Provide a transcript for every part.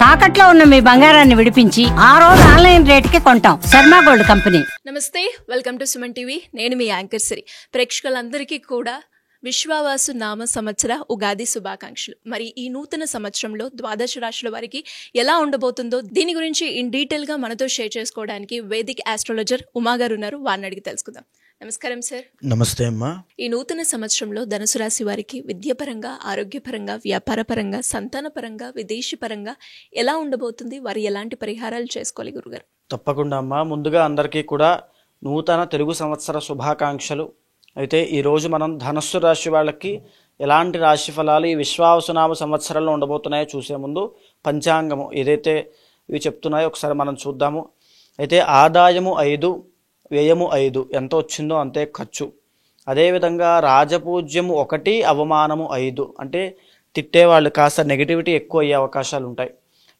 తాకట్లో ఉన్న మీ బంగారాన్ని విడిపించి ఆ రోజు ఆన్లైన్ రేటుకి కొంటాం. Sharma gold company. నమస్తే, వెల్కమ్ టు సుమన్ టీవీ. నేను మీ యాంకర్ సిరి. ప్రేక్షకులందరికీ కూడా విశ్వావాసు నామ సంవత్సర ఉగాది శుభాకాంక్షలు. మరి ఈ నూతన సంవత్సరంలో ద్వాదశ రాశుల వారికి ఎలా ఉండబోతుందో దీని గురించి ఇన్ డీటెయిల్ గా మనతో షేర్ చేసుకోవడానికి వేదిక్ ఆస్ట్రాలజర్ ఉమా గారు ఉన్నారు. వారిని అడిగి తెలుసుకుందాం. నమస్కారం సార్. నమస్తే అమ్మా. ఈ నూతన సంవత్సరంలో ధనుసు రాశి వారికి విద్యాపరంగా, ఆరోగ్యపరంగా, వ్యాపారపరంగా, సంతానపరంగా, విదేశీ పరంగా ఎలా ఉండబోతుంది? వారు ఎలాంటి పరిహారాలు చేసుకోవాలి గురుగారు? తప్పకుండా అమ్మా. ముందుగా అందరికీ కూడా నూతన తెలుగు సంవత్సర శుభాకాంక్షలు. అయితే ఈరోజు మనం ధనస్సు రాశి వాళ్ళకి ఎలాంటి రాశి ఫలాలు ఈ విశ్వావసునామ సంవత్సరంలో ఉండబోతున్నాయో చూసే ముందు పంచాంగము ఏదైతే ఇవి చెప్తున్నాయో ఒకసారి మనం చూద్దాము. అయితే ఆదాయము 5, వ్యయము 5, ఎంత వచ్చిందో అంతే ఖర్చు. అదేవిధంగా రాజపూజ్యము 1, అవమానము 5, అంటే తిట్టేవాళ్ళు కాస్త నెగిటివిటీ ఎక్కువ అయ్యే అవకాశాలు ఉంటాయి.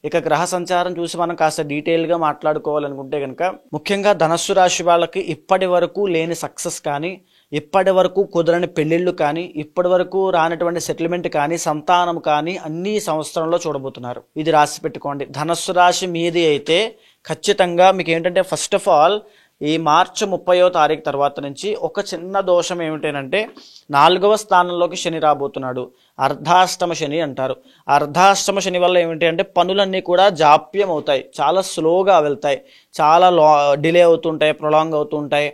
ఇక గ్రహ సంచారం చూసి మనం కాస్త డీటెయిల్గా మాట్లాడుకోవాలనుకుంటే కనుక ముఖ్యంగా ధనస్సు రాశి వాళ్ళకి ఇప్పటి వరకు లేని సక్సెస్ కానీ, ఇప్పటి వరకు కుదరని పెళ్ళిళ్ళు కానీ, ఇప్పటి వరకు రానటువంటి సెటిల్మెంట్ కానీ, సంతానం కానీ అన్ని సంవత్సరంలో చూడబోతున్నారు. ఇది రాసి పెట్టుకోండి. ధనస్సు రాశి మీది అయితే ఖచ్చితంగా మీకు ఏంటంటే ఫస్ట్ ఆఫ్ ఆల్ ఈ మార్చి 30వ తారీఖు తర్వాత నుంచి ఒక చిన్న దోషం ఏమిటంటే 4వ స్థానంలోకి శని రాబోతున్నాడు. అర్ధాష్టమ శని అంటారు. అర్ధాష్టమ శని వల్ల ఏమిటి అంటే పనులన్నీ కూడా జాప్యం అవుతాయి, చాలా స్లోగా వెళ్తాయి, చాలా డిలే అవుతుంటాయి, ప్రొలాంగ్ అవుతుంటాయి.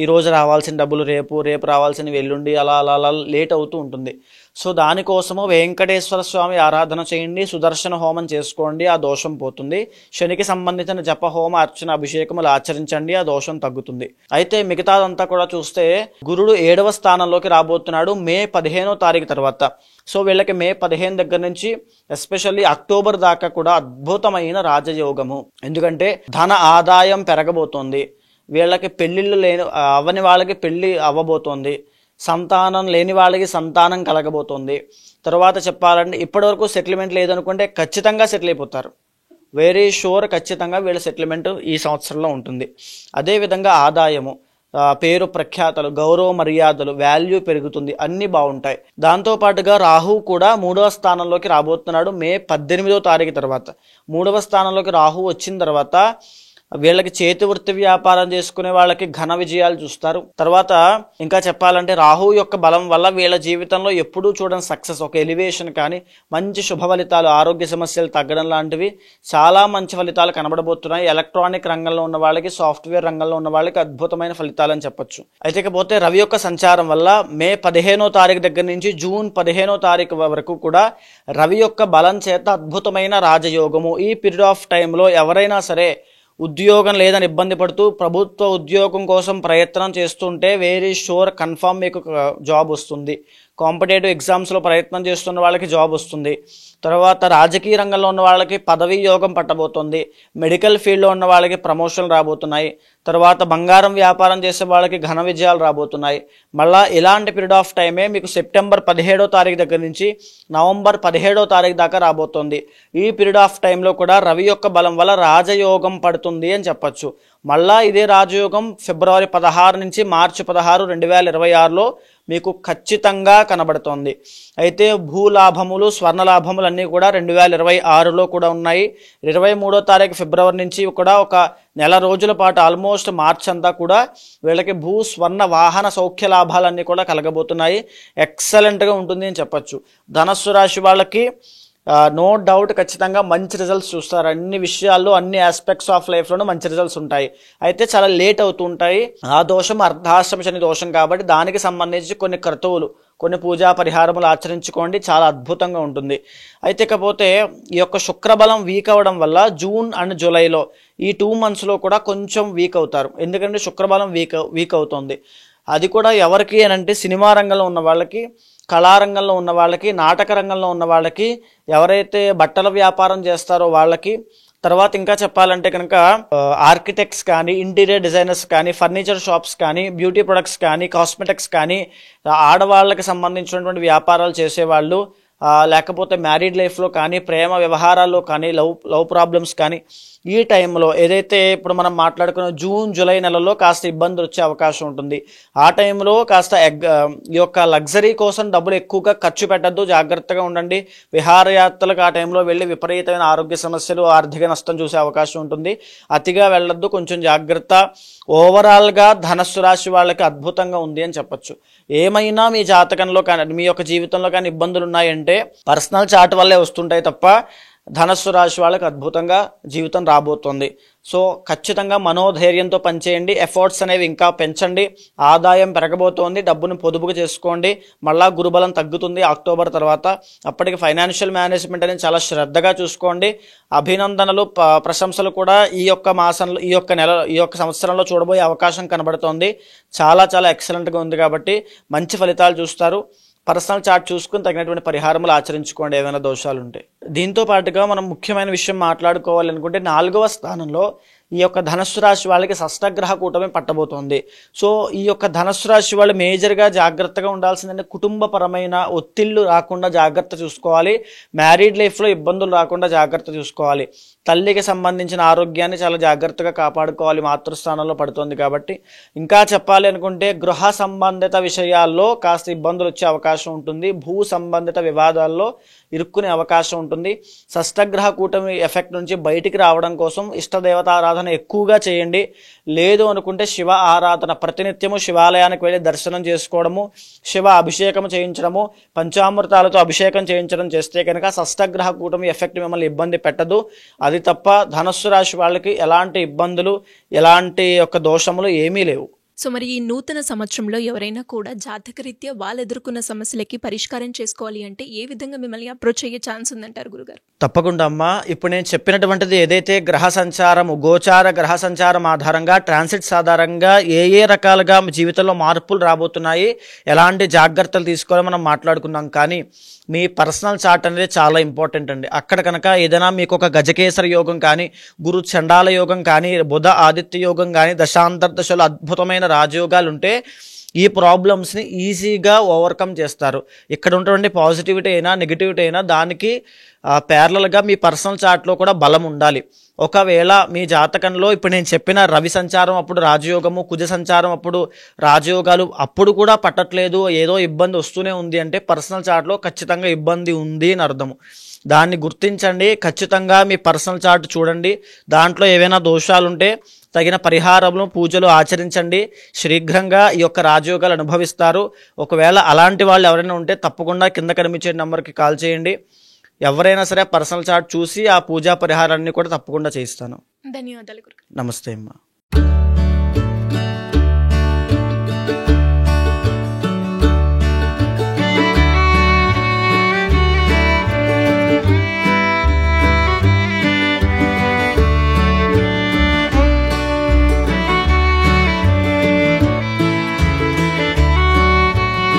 ఈరోజు రావాల్సిన డబ్బులు రేపు రావాల్సిన ఎల్లుండి అలా అలా అలా లేట్ అవుతూ ఉంటుంది. సో దానికోసము వెంకటేశ్వర స్వామి ఆరాధన చేయండి, సుదర్శన హోమం చేసుకోండి, ఆ దోషం పోతుంది. శనికి సంబంధించిన జప హోమ అర్చన అభిషేకములు ఆచరించండి, ఆ దోషం తగ్గుతుంది. అయితే మిగతాదంతా కూడా చూస్తే గురుడు 7వ స్థానంలోకి రాబోతున్నాడు మే 15వ తారీఖు తర్వాత. సో వీళ్ళకి మే 15 దగ్గర నుంచి ఎస్పెషల్లీ అక్టోబర్ దాకా కూడా అద్భుతమైన రాజయోగము. ఎందుకంటే ధన ఆదాయం పెరగబోతోంది. వీళ్ళకి పెళ్ళిళ్ళు అవ్వని వాళ్ళకి పెళ్ళి అవ్వబోతోంది. సంతానం లేని వాళ్ళకి సంతానం కలగబోతోంది. తర్వాత చెప్పాలంటే ఇప్పటివరకు సెటిల్మెంట్ లేదనుకుంటే ఖచ్చితంగా సెటిల్ అయిపోతారు. వెరీ షూర్, ఖచ్చితంగా వీళ్ళ సెటిల్మెంట్ ఈ సంవత్సరంలో ఉంటుంది. అదేవిధంగా ఆదాయము, పేరు ప్రఖ్యాతలు, గౌరవ మర్యాదలు, వాల్యూ పెరుగుతుంది, అన్నీ బాగుంటాయి. దాంతోపాటుగా రాహు కూడా 3వ స్థానంలోకి రాబోతున్నాడు మే 18వ తారీఖు తర్వాత. 3వ స్థానంలోకి రాహు వచ్చిన తర్వాత వీళ్ళకి చేతి వృత్తి వ్యాపారం చేసుకునే వాళ్ళకి ఘన విజయాలు చూస్తారు. తర్వాత ఇంకా చెప్పాలంటే రాహు యొక్క బలం వల్ల వీళ్ళ జీవితంలో ఎప్పుడూ చూడని సక్సెస్, ఒక ఎలివేషన్ కానీ, మంచి శుభ ఫలితాలు, ఆరోగ్య సమస్యలు తగ్గడం లాంటివి చాలా మంచి ఫలితాలు కనబడబోతున్నాయి. ఎలక్ట్రానిక్ రంగంలో ఉన్న వాళ్ళకి, సాఫ్ట్వేర్ రంగంలో ఉన్న వాళ్ళకి అద్భుతమైన ఫలితాలు అని చెప్పొచ్చు. అయితే ఇకపోతే రవి యొక్క సంచారం వల్ల మే 15వ తారీఖు దగ్గర నుంచి జూన్ 15వ తారీఖు వరకు కూడా రవి యొక్క బలం చేత అద్భుతమైన రాజయోగము. ఈ పీరియడ్ ఆఫ్ టైంలో ఎవరైనా సరే ఉద్యోగం లేదని ఇబ్బంది పడుతూ ప్రభుత్వ ఉద్యోగం కోసం ప్రయత్నం చేస్తుంటే వెరీ షూర్ కన్ఫామ్ మీకు జాబ్ వస్తుంది. కాంపిటేటివ్ ఎగ్జామ్స్లో ప్రయత్నం చేస్తున్న వాళ్ళకి జాబ్ వస్తుంది. తర్వాత రాజకీయ రంగంలో ఉన్న వాళ్ళకి పదవీ యోగం పట్టబోతుంది. మెడికల్ ఫీల్డ్లో ఉన్న వాళ్ళకి ప్రమోషన్లు రాబోతున్నాయి. తర్వాత బంగారం వ్యాపారం చేసే వాళ్ళకి ఘన విజయాలు రాబోతున్నాయి. మళ్ళీ ఇలాంటి పీరియడ్ ఆఫ్ టైమే మీకు సెప్టెంబర్ 17వ తారీఖు దగ్గర నుంచి నవంబర్ 17వ తారీఖు దాకా రాబోతుంది. ఈ పీరియడ్ ఆఫ్ టైంలో కూడా రవి యొక్క బలం వల్ల రాజయోగం పడుతుంది అని చెప్పచ్చు. మళ్ళా ఇదే రాజయోగం ఫిబ్రవరి 16 నుంచి మార్చి 16, 2026లో మీకు ఖచ్చితంగా కనబడుతోంది. అయితే భూలాభములు, స్వర్ణలాభములు అన్నీ కూడా 2026లో కూడా ఉన్నాయి. 23వ తారీఖు ఫిబ్రవరి నుంచి కూడా ఒక నెల రోజుల పాటు ఆల్మోస్ట్ మార్చ్ అంతా కూడా వీళ్ళకి భూ, స్వర్ణ, వాహన సౌఖ్య లాభాలన్నీ కూడా కలగబోతున్నాయి. ఎక్సలెంట్గా ఉంటుంది అని చెప్పచ్చు. ధనస్సు రాశి వాళ్ళకి నో డౌట్ ఖచ్చితంగా మంచి రిజల్ట్స్ చూస్తారు. అన్ని విషయాల్లో, అన్ని ఆస్పెక్ట్స్ ఆఫ్ లైఫ్లోనూ మంచి రిజల్ట్స్ ఉంటాయి. అయితే చాలా లేట్ అవుతూ ఉంటాయి. ఆ దోషం అర్ధాష్టమ శని దోషం కాబట్టి దానికి సంబంధించి కొన్ని క్రతువులు, కొన్ని పూజా పరిహారములు ఆచరించుకోండి, చాలా అద్భుతంగా ఉంటుంది. అయితే ఇకపోతే ఈ యొక్క శుక్రబలం వీక్ అవ్వడం వల్ల జూన్ అండ్ జూలైలో ఈ 2 monthsలో కూడా కొంచెం వీక్ అవుతారు. ఎందుకంటే శుక్రబలం వీక్ అవుతుంది. అది కూడా ఎవరికి అని అంటే సినిమా రంగంలో ఉన్న వాళ్ళకి, కళారంగంలో ఉన్న వాళ్ళకి, నాటక రంగంలో ఉన్న వాళ్ళకి, ఎవరైతే బట్టల వ్యాపారం చేస్తారో వాళ్ళకి, తర్వాత ఇంకా చెప్పాలంటే కనుక ఆర్కిటెక్ట్స్ కానీ, ఇంటీరియర్ డిజైనర్స్ కానీ, ఫర్నిచర్ షాప్స్ కానీ, బ్యూటీ ప్రొడక్ట్స్ కానీ, కాస్మెటిక్స్ కానీ, ఆడవాళ్ళకి సంబంధించినటువంటి వ్యాపారాలు చేసేవాళ్ళు, లేకపోతే మ్యారీడ్ లైఫ్లో కానీ, ప్రేమ వ్యవహారాల్లో కానీ, లవ్ ప్రాబ్లమ్స్ కానీ, ఈ టైంలో ఏదైతే ఇప్పుడు మనం మాట్లాడుకున్న జూన్ జూలై నెలలో కాస్త ఇబ్బందులు వచ్చే అవకాశం ఉంటుంది. ఆ టైంలో కాస్త ఈ యొక్క లగ్జరీ కోసం డబ్బులు ఎక్కువగా ఖర్చు పెట్టద్దు, జాగ్రత్తగా ఉండండి. విహారయాత్రలకు ఆ టైంలో వెళ్ళి విపరీతమైన ఆరోగ్య సమస్యలు, ఆర్థిక నష్టం చూసే అవకాశం ఉంటుంది. అతిగా వెళ్ళొద్దు, కొంచెం జాగ్రత్త. ఓవరాల్గా ధనస్సు రాశి వాళ్ళకి అద్భుతంగా ఉంది అని చెప్పొచ్చు. ఏమైనా మీ జాతకంలో కానీ, మీ యొక్క జీవితంలో కానీ ఇబ్బందులు ఉన్నాయంటే పర్సనల్ చార్ట్ వల్లే వస్తుంటాయి తప్ప ధనస్సు రాశి వాళ్ళకి అద్భుతంగా జీవితం రాబోతుంది. సో ఖచ్చితంగా మనోధైర్యంతో పనిచేయండి. ఎఫర్ట్స్ అనేవి ఇంకా పెంచండి. ఆదాయం పెరగబోతోంది, డబ్బును పొదుపుగా చేసుకోండి. మళ్ళా గురుబలం తగ్గుతుంది అక్టోబర్ తర్వాత. అప్పటికి ఫైనాన్షియల్ మేనేజ్మెంట్ అనేది చాలా శ్రద్ధగా చూసుకోండి. అభినందనలు, ప్రశంసలు కూడా ఈ యొక్క మాసంలో, ఈ యొక్క సంవత్సరంలో చూడబోయే అవకాశం కనబడుతోంది. చాలా చాలా ఎక్సలెంట్గా ఉంది కాబట్టి మంచి ఫలితాలు చూస్తారు. పర్సనల్ చార్ట్ చూసుకుని తగినటువంటి పరిహారములు ఆచరించుకోండి ఏమైనా దోషాలు ఉంటే. దీంతో పాటుగా మనం ముఖ్యమైన విషయం మాట్లాడుకోవాలనుకుంటే 4వ స్థానంలో ఈ యొక్క ధనస్సు రాశి వాళ్ళకి షష్టగ్రహ కూటమి పట్టబోతోంది. సో ఈ యొక్క ధనస్సు రాశి వాళ్ళు మేజర్గా జాగ్రత్తగా ఉండాల్సిందంటే కుటుంబపరమైన ఒత్తిళ్లు రాకుండా జాగ్రత్త చూసుకోవాలి. మ్యారీడ్ లైఫ్లో ఇబ్బందులు రాకుండా జాగ్రత్త చూసుకోవాలి. తల్లికి సంబంధించిన ఆరోగ్యాన్ని చాలా జాగ్రత్తగా కాపాడుకోవాలి, మాతృస్థానంలో పడుతుంది కాబట్టి. ఇంకా చెప్పాలి అనుకుంటే గృహ సంబంధిత విషయాల్లో కాస్త ఇబ్బందులు వచ్చే అవకాశం ఉంటుంది. భూ సంబంధిత వివాదాల్లో ఇరుక్కునే అవకాశం ఉంటుంది. షష్టగ్రహ కూటమి ఎఫెక్ట్ నుంచి బయటికి రావడం కోసం ఇష్టదేవత ఆరాధన ఎక్కువగా చేయండి. లేదు అనుకుంటే శివ ఆరాధన, ప్రతినిత్యము శివాలయానికి వెళ్ళి దర్శనం చేసుకోవడము, శివ అభిషేకం చేయించడము, పంచామృతాలతో అభిషేకం చేయించడం చేస్తే కనుక షష్టగ్రహ కూటమి ఎఫెక్ట్ మిమ్మల్ని ఇబ్బంది పెట్టదు. అది తప్ప ధనస్సు రాశి వాళ్ళకి ఎలాంటి ఇబ్బందులు, ఎలాంటి యొక్క దోషములు ఏమీ లేవు. సో మరి ఈ నూతన సంవత్సరంలో ఎవరైనా కూడా జాతకరీత్యా వాళ్ళు ఎదుర్కొన్న సమస్యలకి పరిష్కారం చేసుకోవాలి అంటే ఏ విధంగా మిమ్మల్ని అప్రోచ్ అయ్యే ఛాన్స్ ఉందంటారు గురుగారు? తప్పకుండా అమ్మా. ఇప్పుడు నేను చెప్పినటువంటిది ఏదైతే గ్రహ సంచారము, గోచార గ్రహ సంచారం ఆధారంగా, ట్రాన్సిట్స్ ఆధారంగా ఏ రకాలుగా జీవితంలో మార్పులు రాబోతున్నాయి, ఎలాంటి జాగ్రత్తలు తీసుకోవాలో మనం మాట్లాడుకున్నాం. కానీ మీ పర్సనల్ చార్ట్ అనేది చాలా ఇంపార్టెంట్ అండి. అక్కడ కనుక ఏదైనా మీకు ఒక గజకేసర యోగం కానీ, గురు చండాల యోగం కానీ, బుధ ఆదిత్య యోగం కానీ, దశాంతర్దశలు అద్భుతమైన రాజయోగాలు ఉంటే ఈ ప్రాబ్లమ్స్ని ఈజీగా ఓవర్కమ్ చేస్తారు. ఇక్కడ ఉన్నటువంటి పాజిటివిటీ అయినా నెగిటివిటీ అయినా దానికి ప్యారలల్గా మీ పర్సనల్ చార్ట్లో కూడా బలం ఉండాలి. ఒకవేళ మీ జాతకంలో ఇప్పుడు నేను చెప్పిన రవి సంచారం అప్పుడు రాజయోగము, కుజ సంచారం అప్పుడు రాజయోగాలు అప్పుడు కూడా పట్టట్లేదు, ఏదో ఇబ్బంది వస్తూనే ఉంది అంటే పర్సనల్ చార్ట్లో ఖచ్చితంగా ఇబ్బంది ఉంది అని అర్థము. దాన్ని గుర్తించండి. ఖచ్చితంగా మీ పర్సనల్ చార్ట్ చూడండి. దాంట్లో ఏవైనా దోషాలుంటే తగిన పరిహారములు, పూజలు ఆచరించండి. శీఘ్రంగా ఈ యొక్క రాజయోగాలు అనుభవిస్తారు. ఒకవేళ అలాంటి వాళ్ళు ఎవరైనా ఉంటే తప్పకుండా కింద కనిపించే నెంబర్కి కాల్ చేయండి. ఎవరైనా సరే పర్సనల్ చార్ట్ చూసి ఆ పూజా పరిహారాన్ని కూడా తప్పకుండా చేయిస్తాను. ధన్యవాదాలు గురుగారు. నమస్తే అమ్మా.